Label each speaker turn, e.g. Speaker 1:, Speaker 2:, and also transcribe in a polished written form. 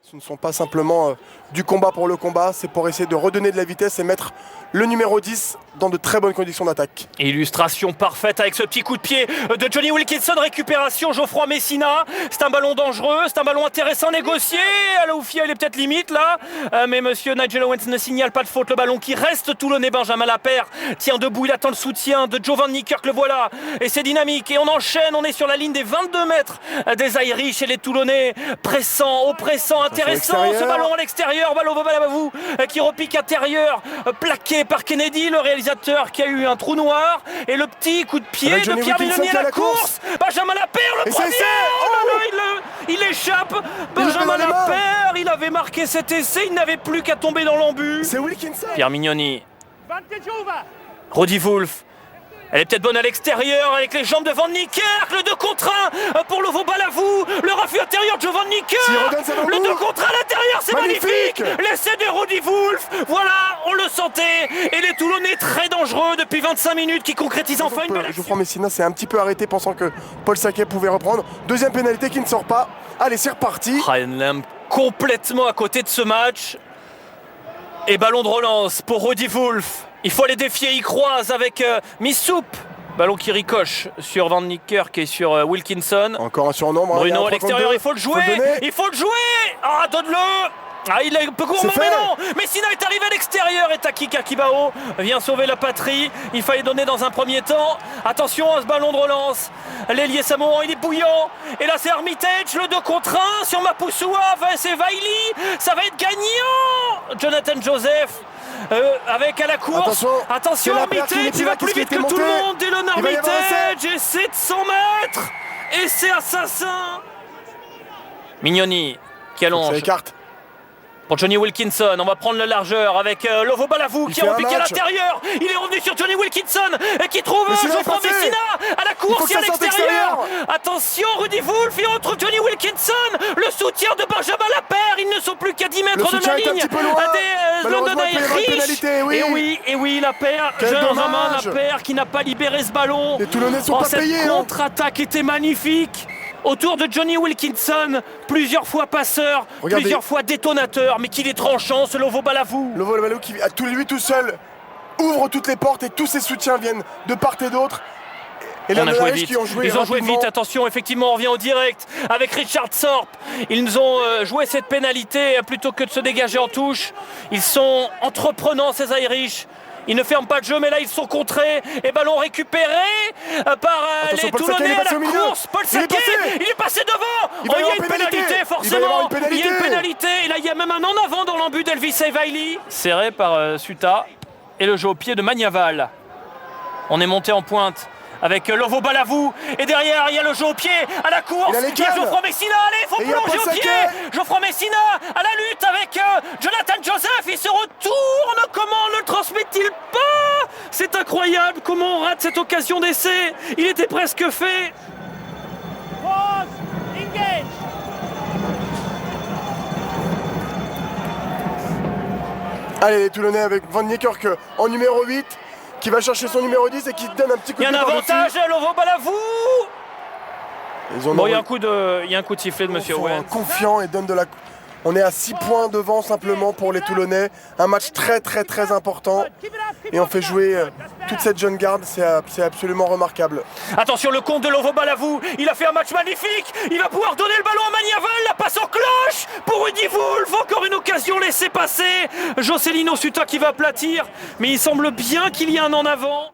Speaker 1: Ce ne sont pas simplement du combat pour le combat, c'est pour essayer de redonner de la vitesse et mettre le numéro 10 dans de très bonnes conditions d'attaque.
Speaker 2: Illustration parfaite avec ce petit coup de pied de Johnny Wilkinson, récupération Geoffroy Messina. C'est un ballon dangereux, c'est un ballon intéressant négocié. Aloufia, il est peut-être limite là, mais monsieur Nigel Owens ne signale pas de faute. Le ballon qui reste toulonnais, Benjamin Lapère tient debout, il attend le soutien de Joe Van Niekerk, le voilà. Et c'est dynamique et on enchaîne, on est sur la ligne des 22 mètres des Irish et les Toulonnais pressant, oppressant, intéressant. Ce ballon à l'extérieur, ballon Balavou qui repique intérieur, plaqué par Kennedy, le réalisateur qui a eu un trou noir, et le petit coup de pied de Pierre Mignoni à la course. Benjamin Lapère, le premier. Oh là, il échappe. Benjamin Lapère, il avait marqué cet essai, il n'avait plus qu'à tomber dans l'embut.
Speaker 1: C'est Wilkinson.
Speaker 2: Pierre Mignoni. Roddy Wolf. Elle est peut-être bonne à l'extérieur avec les jambes de Van Niekerk. Le 2 contre 1 pour Lovo Balavou. Le refus intérieur de Joe Van Niekerk. Le 2 contre 1 à l'intérieur, c'est magnifique. L'essai de Roddy Wolf. Voilà, on le sentait. Et les Toulonnais très dangereux depuis 25 minutes qui concrétisent enfin une belle action.
Speaker 1: Geoffroy Messina s'est un petit peu arrêté pensant que Paul Saquet pouvait reprendre. Deuxième pénalité qui ne sort pas. Allez, c'est reparti.
Speaker 2: Ryan Lamb complètement à côté de ce match. Et ballon de relance pour Roddy Wolf. Il faut les défier, il croise avec Missoup. Ballon qui ricoche sur Van Niekerk et sur Wilkinson.
Speaker 1: Encore un surnombre.
Speaker 2: Bruno à l'extérieur, il faut le jouer. Il faut le jouer. Ah, donne-le. Ah, il est un peu gourmand, mais non. Messina est arrivé à l'extérieur et Taki Kakibao vient sauver la patrie. Il fallait donner dans un premier temps. Attention à ce ballon de relance. L'ailier samoan, il est bouillant. Et là, c'est Armitage, le 2 contre 1 sur Mapusua. C'est Vaili. Ça va être gagnant. Jonathan Joseph. Avec à la course, attention Armitage, il va plus vite que tout le monde. Dylan Armitage, essai de 100 mètres, essai assassin. Mignoni qui allonge pour Johnny Wilkinson. On va prendre la largeur avec Lovo Balavou qui a repiqué à l'intérieur. Il est revenu sur Johnny Wilkinson qui trouve Geoffroy Messina à la course et à l'extérieur. Attention, Roddy Wolf, il retrouve Johnny Wilkinson. Le soutien de Benjamin Lapère. Ils ne sont plus qu'à 10 mètres de la ligne des London Irish. Et oui, Lapère, Benjamin Lapère qui n'a pas libéré ce ballon.
Speaker 1: Les Toulonnais sont pas payés.
Speaker 2: Cette contre-attaque était magnifique. Autour de Johnny Wilkinson, plusieurs fois passeur, plusieurs fois détonateur, mais qu'il est tranchant ce Lovo Balavou.
Speaker 1: Lovo Balavou qui, lui tout seul, ouvre toutes les portes et tous ses soutiens viennent de part et d'autre.
Speaker 2: Et on a joué vite. Ils ont joué vite, attention, effectivement, on revient au direct avec Richard Thorpe. Ils nous ont joué cette pénalité plutôt que de se dégager en touche. Ils sont entreprenants, ces Irish. Ils ne ferment pas de jeu, mais là ils sont contrés. Et ballon récupéré par les Toulonnais à la course. Paul Saquet, il est passé devant. Il y a une pénalité, forcément. Il y a une pénalité. Et là il y a même un en avant dans l'embut d'Elvis Evaili. Serré par Suta. Et le jeu au pied de Magnaval. On est monté en pointe avec Lovo Balavou, et derrière il y a le jeu au pied à la course, il y a Geoffroy Messina, allez, il faut plonger au pied. Geoffroy Messina à la lutte avec Jonathan Joseph, il se retourne, comment ne le transmet-il pas? C'est incroyable comment on rate cette occasion d'essai, il était presque fait.
Speaker 1: Allez, les Toulonnais avec Van Niekerk en numéro 8. Qui va chercher son numéro 10 et qui donne un petit coup de pied.
Speaker 2: Il y a un avantage à Lovo Balavou. Bon, il y a un coup de sifflet de Monsieur Owens.
Speaker 1: Confiant et donne de la... On est à 6 points devant simplement pour les Toulonnais. Un match très très très important. Et on fait jouer toute cette jeune garde, c'est absolument remarquable.
Speaker 2: Attention, le compte de Lovo Balavou, il a fait un match magnifique. Il va pouvoir donner le ballon à Magnaval, la passe en cloche pour Roddy Wolf. Encore une occasion laissée passer. Jocelino Suta qui va aplatir, mais il semble bien qu'il y a un en avant.